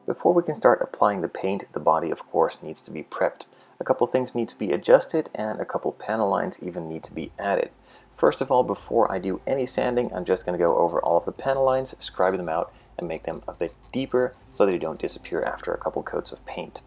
Before we can start applying the paint, the body of course needs to be prepped. A couple things need to be adjusted and a couple panel lines even need to be added. First of all, before I do any sanding, I'm just going to go over all of the panel lines, scribe them out, and make them a bit deeper so that they don't disappear after a couple coats of paint.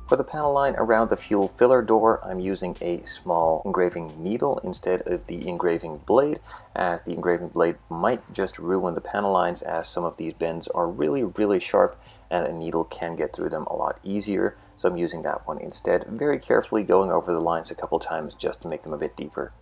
For the panel line around the fuel filler door, I'm using a small engraving needle instead of the engraving blade, as the engraving blade might just ruin the panel lines, as some of these bends are really sharp and a needle can get through them a lot easier. So I'm using that one instead, very carefully going over the lines a couple times just to make them a bit deeper.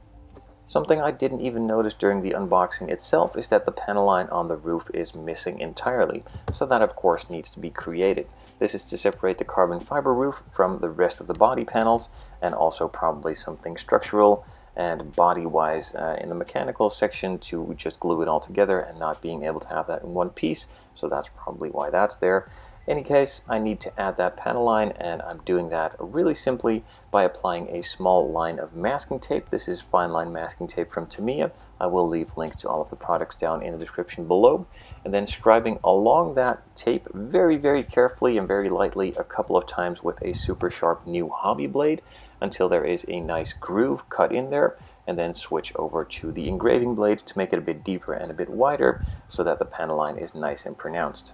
Something I didn't even notice during the unboxing itself is that the panel line on the roof is missing entirely, so that of course needs to be created. This is to separate the carbon fiber roof from the rest of the body panels, and also probably something structural and body-wise in the mechanical section to just glue it all together and not being able to have that in one piece, so that's probably why that's there. In any case, I need to add that panel line, and I'm doing that really simply by applying a small line of masking tape. This is fine line masking tape from Tamiya. I will leave links to all of the products down in the description below. And then scribing along that tape very carefully and very lightly a couple of times with a super sharp new hobby blade until there is a nice groove cut in there, and then switch over to the engraving blade to make it a bit deeper and a bit wider so that the panel line is nice and pronounced.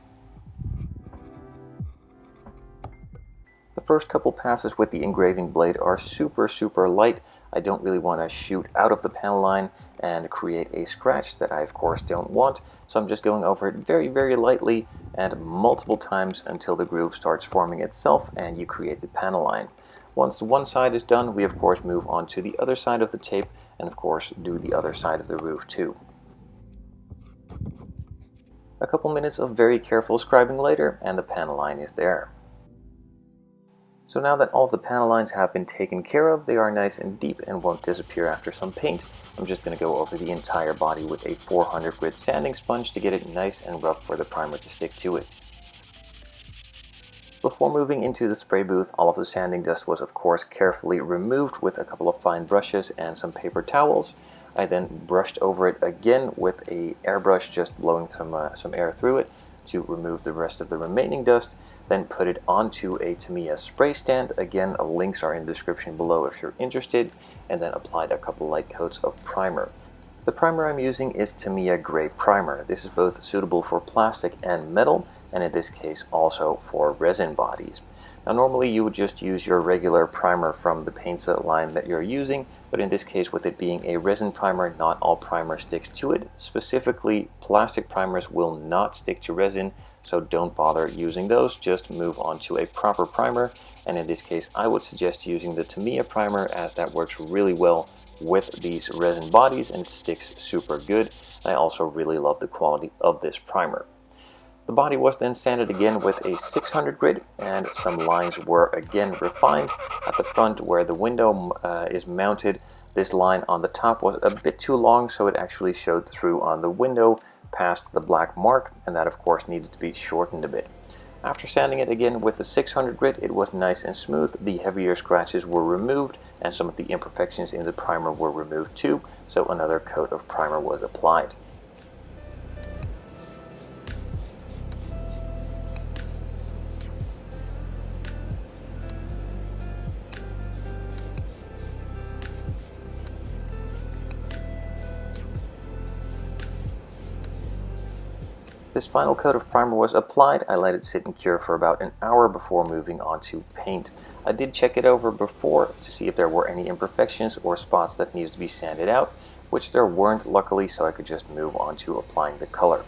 The first couple passes with the engraving blade are super light. I don't really want to shoot out of the panel line and create a scratch that I of course don't want, so I'm just going over it very lightly and multiple times until the groove starts forming itself and you create the panel line. Once one side is done, we of course move on to the other side of the tape and of course do the other side of the roof too. A couple minutes of very careful scribing later and the panel line is there. So now that all of the panel lines have been taken care of, they are nice and deep and won't disappear after some paint. I'm just going to go over the entire body with a 400 grit sanding sponge to get it nice and rough for the primer to stick to it. Before moving into the spray booth, all of the sanding dust was of course carefully removed with a couple of fine brushes and some paper towels. I then brushed over it again with a airbrush, just blowing some air through it to remove the rest of the remaining dust, then put it onto a Tamiya spray stand. Again, links are in the description below if you're interested, and then applied a couple light coats of primer. The primer I'm using is Tamiya Gray Primer. This is both suitable for plastic and metal, and in this case also for resin bodies. Now normally you would just use your regular primer from the paint set line that you're using, but in this case, with it being a resin primer, not all primer sticks to it. Specifically, plastic primers will not stick to resin, so don't bother using those. Just move on to a proper primer, and in this case I would suggest using the Tamiya primer, as that works really well with these resin bodies and it sticks super good. I also really love the quality of this primer. The body was then sanded again with a 600 grit, and some lines were again refined. At the front where the window is mounted, this line on the top was a bit too long, so it actually showed through on the window past the black mark, and that of course needed to be shortened a bit. After sanding it again with the 600 grit, it was nice and smooth. The heavier scratches were removed and some of the imperfections in the primer were removed too, so another coat of primer was applied. This final coat of primer was applied. I let it sit and cure for about an hour before moving on to paint. I did check it over before to see if there were any imperfections or spots that needed to be sanded out, which there weren't luckily, so I could just move on to applying the color.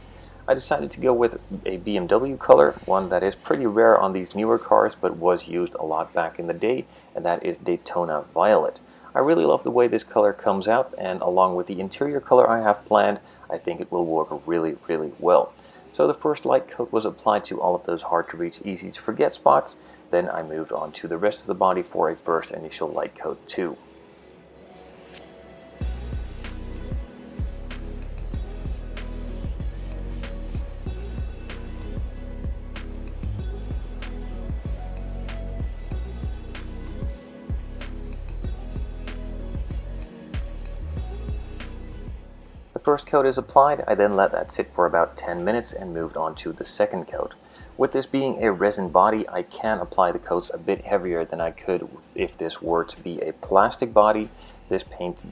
I decided to go with a BMW color, one that is pretty rare on these newer cars but was used a lot back in the day, and that is Daytona Violet. I really love the way this color comes out, and along with the interior color I have planned, I think it will work really well. So the first light coat was applied to all of those hard to reach, easy to forget spots, Then I moved on to the rest of the body for a first initial light coat too. The first coat is applied, I then let that sit for about 10 minutes and moved on to the second coat. With this being a resin body, I can apply the coats a bit heavier than I could if this were to be a plastic body. This paint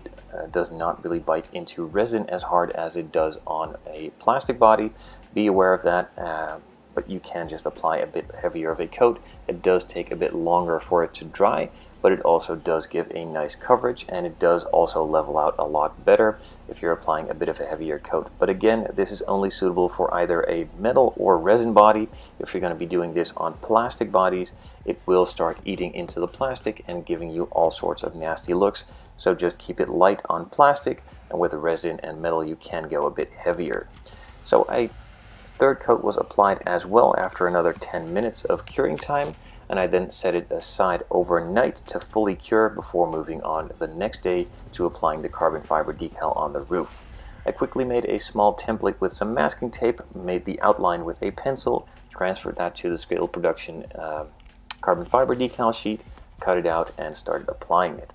does not really bite into resin as hard as it does on a plastic body. Be aware of that, but you can just apply a bit heavier of a coat. It does take a bit longer for it to dry, but it also does give a nice coverage, and it does also level out a lot better if you're applying a bit of a heavier coat. But again, this is only suitable for either a metal or resin body. If you're going to be doing this on plastic bodies, it will start eating into the plastic and giving you all sorts of nasty looks. So just keep it light on plastic, and with the resin and metal you can go a bit heavier. So a third coat was applied as well after another 10 minutes of curing time, and I then set it aside overnight to fully cure before moving on the next day to applying the carbon fiber decal on the roof. I quickly made a small template with some masking tape, made the outline with a pencil, transferred that to the scale production carbon fiber decal sheet, cut it out, and started applying it.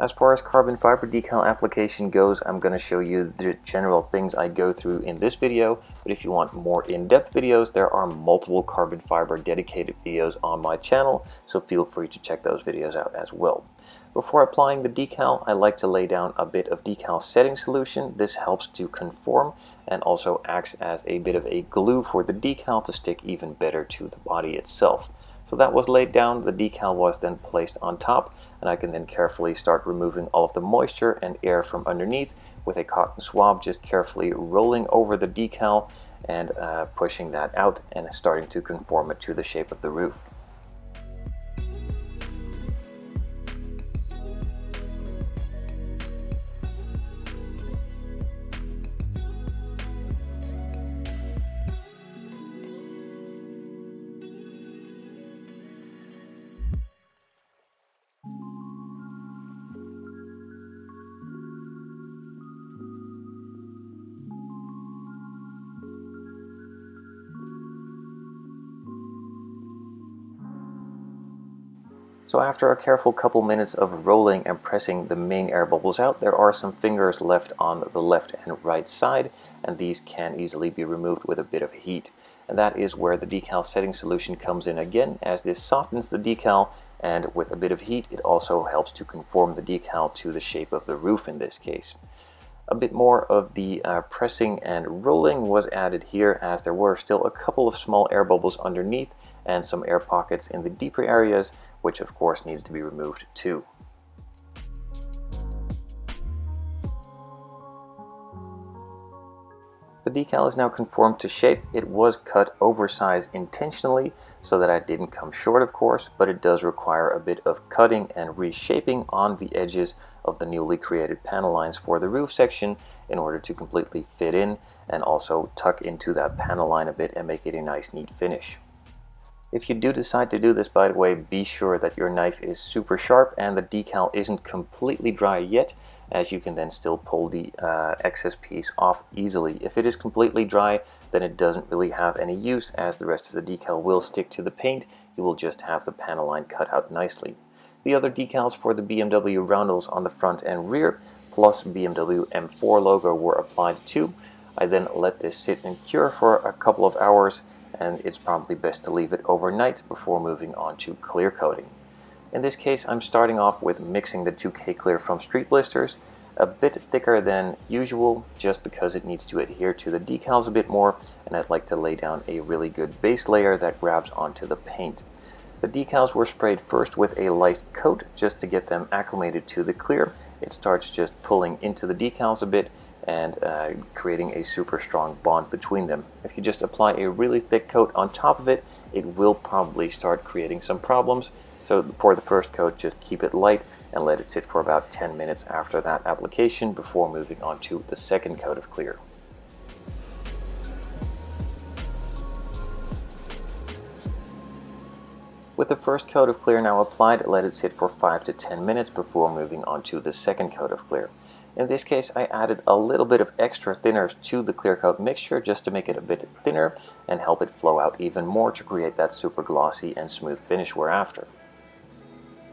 As far as carbon fiber decal application goes, I'm going to show you the general things I go through in this video, but if you want more in-depth videos, there are multiple carbon fiber dedicated videos on my channel, so feel free to check those videos out as well. Before applying the decal, I like to lay down a bit of decal setting solution. This helps to conform and also acts as a bit of a glue for the decal to stick even better to the body itself. So that was laid down, the decal was then placed on top, and I can then carefully start removing all of the moisture and air from underneath with a cotton swab, just carefully rolling over the decal and pushing that out and starting to conform it to the shape of the roof. So after a careful couple minutes of rolling and pressing the main air bubbles out, there are some fingers left on the left and right side, and these can easily be removed with a bit of heat. And that is where the decal setting solution comes in again, as this softens the decal, and with a bit of heat it also helps to conform the decal to the shape of the roof in this case. A bit more of the pressing and rolling was added here, as there were still a couple of small air bubbles underneath and some air pockets in the deeper areas, which of course needed to be removed too. The decal is now conformed to shape. It was cut oversized intentionally so that I didn't come short, of course, but it does require a bit of cutting and reshaping on the edges of the newly created panel lines for the roof section in order to completely fit in and also tuck into that panel line a bit and make it a nice neat finish. If you do decide to do this, by the way, be sure that your knife is super sharp and the decal isn't completely dry yet, as you can then still pull the excess piece off easily. If it is completely dry, then it doesn't really have any use, as the rest of the decal will stick to the paint. You will just have the panel line cut out nicely. The other decals for the BMW roundels on the front and rear, plus BMW M4 logo, were applied too. I then let this sit and cure for a couple of hours, and it's probably best to leave it overnight before moving on to clear coating. In this case, I'm starting off with mixing the 2K clear from Streetblisters, a bit thicker than usual just because it needs to adhere to the decals a bit more, and I'd like to lay down a really good base layer that grabs onto the paint. The decals were sprayed first with a light coat just to get them acclimated to the clear. It starts just pulling into the decals a bit and creating a super strong bond between them. If you just apply a really thick coat on top of it, it will probably start creating some problems. So for the first coat, just keep it light and let it sit for about 10 minutes after that application before moving on to the second coat of clear. With the first coat of clear now applied, let it sit for 5 to 10 minutes before moving on to the second coat of clear. In this case, I added a little bit of extra thinner to the clear coat mixture just to make it a bit thinner and help it flow out even more to create that super glossy and smooth finish we're after.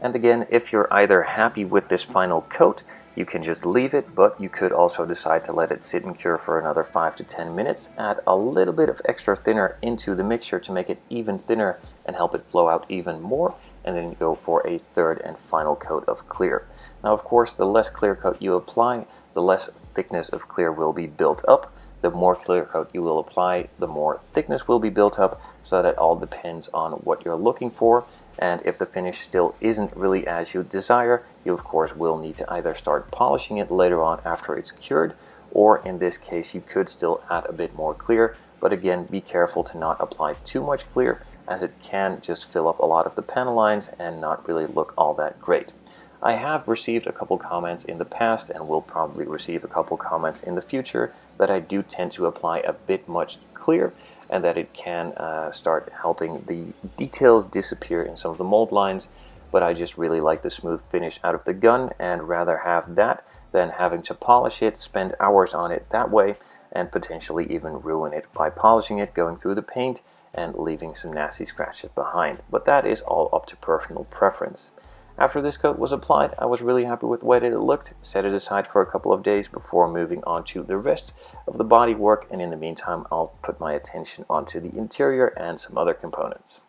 And again, if you're either happy with this final coat, you can just leave it, but you could also decide to let it sit and cure for another 5 to 10 minutes, add a little bit of extra thinner into the mixture to make it even thinner and help it flow out even more, and then go for a third and final coat of clear. Now, of course, the less clear coat you apply, the less thickness of clear will be built up. The more clear coat you will apply, the more thickness will be built up, so that all depends on what you're looking for. And if the finish still isn't really as you desire, you of course will need to either start polishing it later on after it's cured, or in this case you could still add a bit more clear, but again, be careful to not apply too much clear, as it can just fill up a lot of the panel lines and not really look all that great. I have received a couple comments in the past, and will probably receive a couple comments in the future, that I do tend to apply a bit much clear, and that it can start helping the details disappear in some of the mold lines, but I just really like the smooth finish out of the gun and rather have that than having to polish it, spend hours on it that way, and potentially even ruin it by polishing it, going through the paint, and leaving some nasty scratches behind. But that is all up to personal preference. After this coat was applied, I was really happy with the way that it looked, set it aside for a couple of days before moving on to the rest of the bodywork, and in the meantime I'll put my attention onto the interior and some other components.